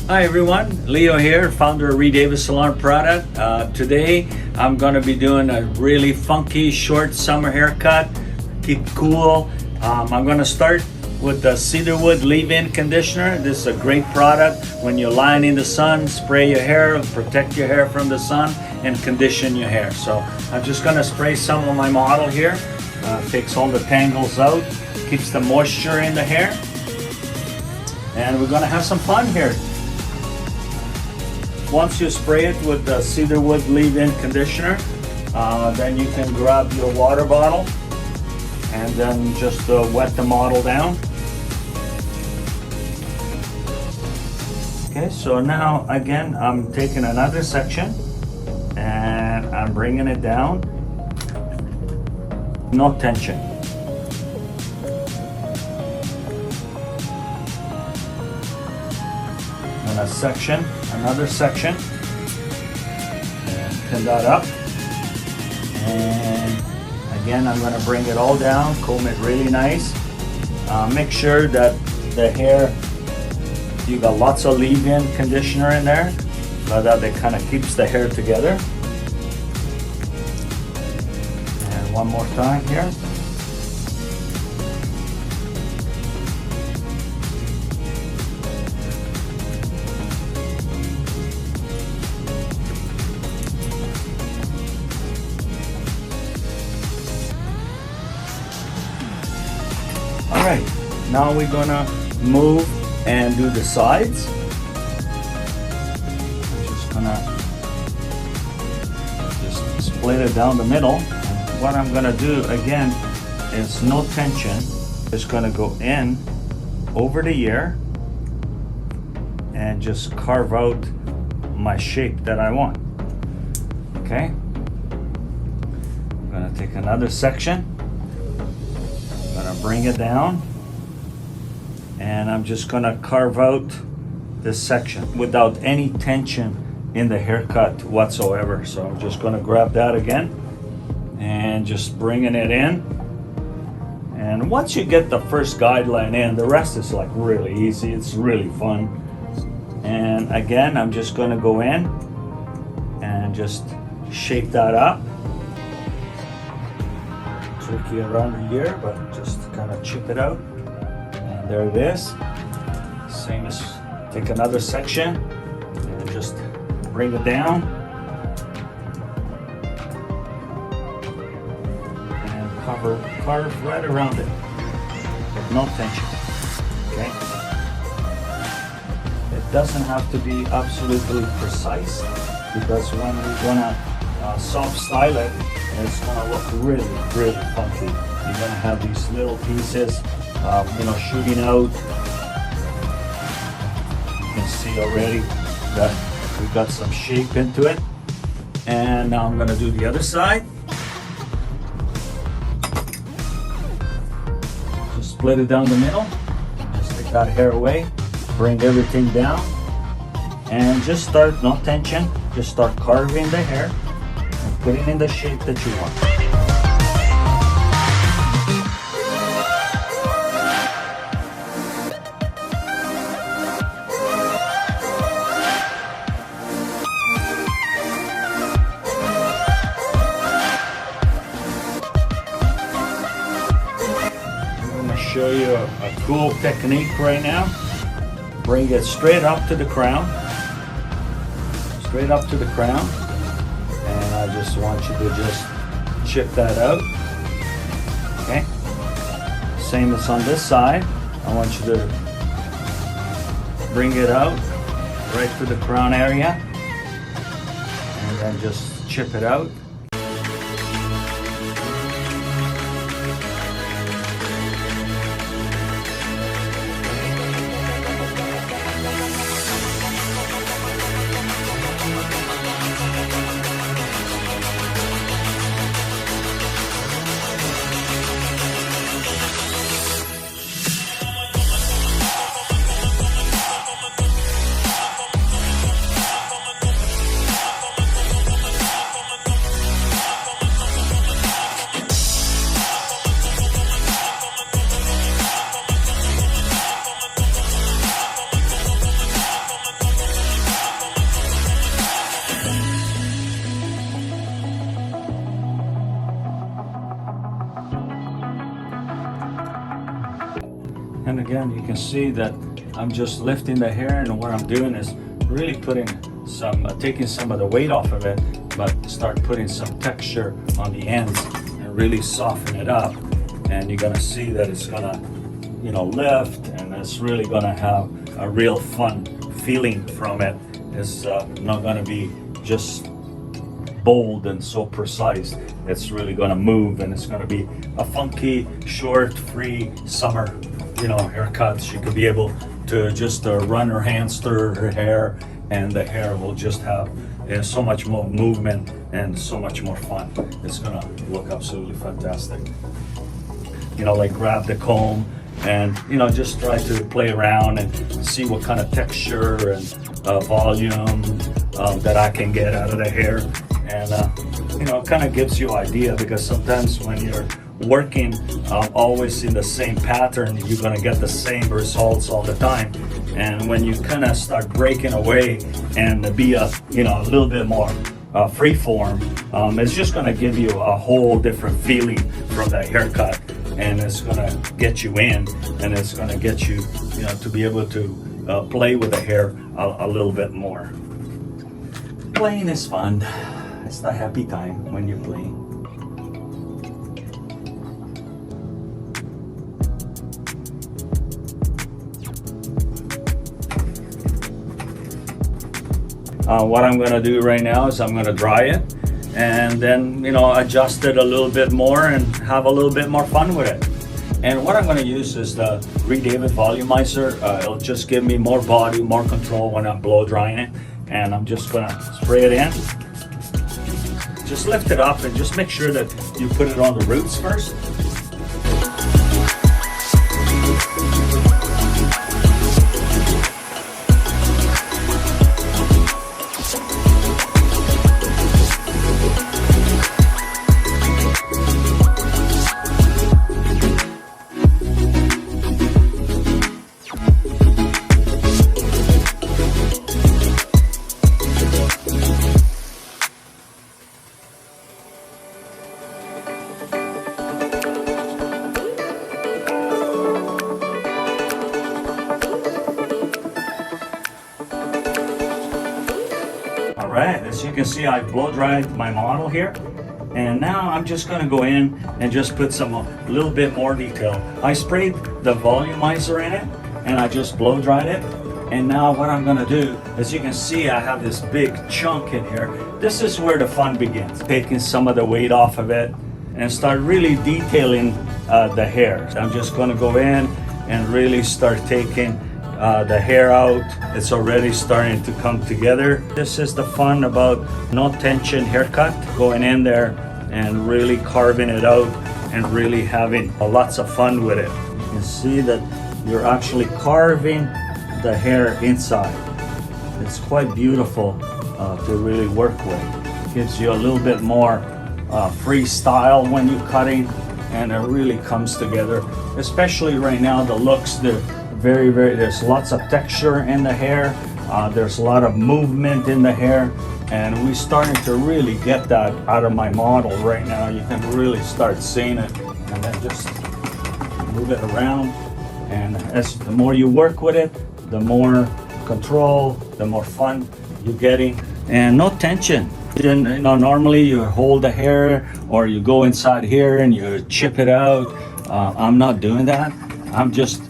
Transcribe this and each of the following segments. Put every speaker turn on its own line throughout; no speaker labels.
Hi everyone, Leo here, founder of Redavid Salon product. Today I'm going to be doing a really funky short summer haircut. Keep cool. I'm going to start with the cedarwood leave-in conditioner. This is a great product when you're lying in the sun. Spray your hair, protect your hair from the sun, and condition your hair. So I'm just going to spray some on my model here. Takes all the tangles out, keeps the moisture in the hair, and we're going to have some fun here. Once you spray it with the cedarwood leave-in conditioner, then you can grab your water bottle and then just wet the model down. Okay, so now again I'm taking another section and I'm bringing it down. No tension. And a section, another section, and pin that up. And again, I'm going to bring it all down, comb it really nice. Make sure that the hair, you got lots of leave-in conditioner in there, so that it kind of keeps the hair together. And one more time here. Alright, now we're gonna move and do the sides. I'm just gonna split it down the middle. And what I'm gonna do again is no tension. Just gonna go in over the ear and just carve out my shape that I want. Okay? I'm gonna take another section. Gonna bring it down, and I'm just gonna carve out this section without any tension in the haircut whatsoever. So I'm just gonna grab that again and just bringing it in. And once you get the first guideline in, the rest is like really easy. It's really fun. And again, I'm just gonna go in and just shape that up. Tricky around the ear, but just kind of chip it out, and there it is. Same as take another section and just bring it down and carve right around it with no tension. Okay, it doesn't have to be absolutely precise, because when we're gonna soft style it, it's gonna look really, really funky. You're gonna have these little pieces, shooting out. You can see already that we've got some shape into it. And now I'm gonna do the other side. Just split it down the middle. Just take that hair away. Bring everything down. And just start, no tension, just start carving the hair. Put it in the shape that you want. I'm going to show you a cool technique right now. Bring it straight up to the crown. Straight up to the crown. And I just want you to just chip that out. Okay. Same as on this side. I want you to bring it out right to the crown area, and then just chip it out. And again, you can see that I'm just lifting the hair, and what I'm doing is really putting some, taking some of the weight off of it, but start putting some texture on the ends and really soften it up. And you're gonna see that it's gonna, you know, lift, and it's really gonna have a real fun feeling from it. It's not gonna be just bold and so precise. It's really gonna move, and it's gonna be a funky, short, free summer, you know, haircut. She could be able to just run her hands through her hair, and the hair will just have so much more movement and so much more fun. It's gonna look absolutely fantastic. You know, like grab the comb and, you know, just try to play around and see what kind of texture and volume that I can get out of the hair. And you know, it kind of gives you an idea, because sometimes when you're working always in the same pattern, you're going to get the same results all the time. And when you kind of start breaking away and be a, you know, a little bit more free form, it's just going to give you a whole different feeling from that haircut, and it's going to get you in, and it's going to get you, you know, to be able to play with the hair a little bit more. Playing is fun. It's the happy time when you're playing. What I'm going to do right now is I'm going to dry it, and then, you know, adjust it a little bit more and have a little bit more fun with it. And what I'm going to use is the Redavid volumizer. It'll just give me more body, more control when I'm blow drying it. And I'm just going to spray it in. Just lift it up and just make sure that you put it on the roots first. Alright, as you can see, I blow dried my model here, and now I'm just going to go in and just put some a little bit more detail. I sprayed the volumizer in it, and I just blow dried it. And now what I'm going to do, as you can see, I have this big chunk in here. This is where the fun begins, taking some of the weight off of it and start really detailing the hair. I'm just going to go in and really start taking the hair out. It's already starting to come together. This is the fun about no tension haircut, going in there and really carving it out and really having lots of fun with it. You can see that you're actually carving the hair inside. It's quite beautiful to really work with. Gives you a little bit more freestyle when you're cutting, and it really comes together. Especially right now, the looks, there's lots of texture in the hair. There's a lot of movement in the hair, and we're starting to really get that out of my model right now. You can really start seeing it, and then just move it around. And as the more you work with it, the more control, the more fun you're getting, and no tension. You know, normally you hold the hair or you go inside here and you chip it out. I'm not doing that. I'm just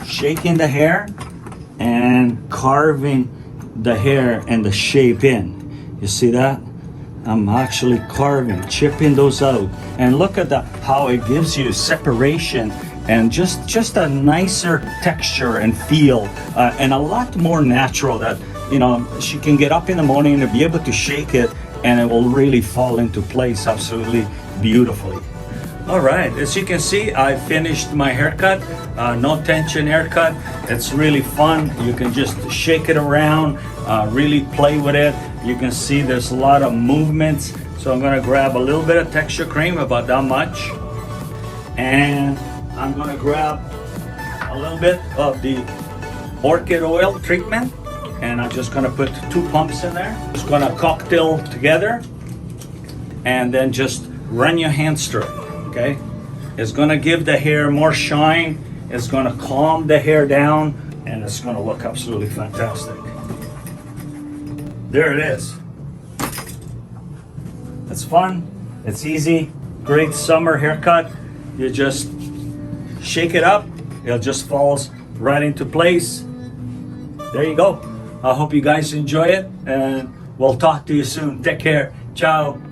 shaking the hair and carving the hair and the shape in. You see that? I'm actually carving, chipping those out. And look at how it gives you separation and just a nicer texture and feel, and a lot more natural, that, you know, she can get up in the morning and be able to shake it, and it will really fall into place absolutely beautifully. All right, as you can see, I finished my haircut, no tension haircut. It's really fun. You can just shake it around, really play with it. You can see there's a lot of movements. So I'm gonna grab a little bit of texture cream, about that much. And I'm gonna grab a little bit of the orchid oil treatment, and I'm just gonna put 2 pumps in there. Just gonna cocktail together, and then just run your hands through it. Okay, it's gonna give the hair more shine. It's gonna calm the hair down and it's gonna look absolutely fantastic. There it is. It's fun, it's easy, great summer haircut. You just shake it up, it just falls right into place. There you go. I hope you guys enjoy it and we'll talk to you soon. Take care. Ciao.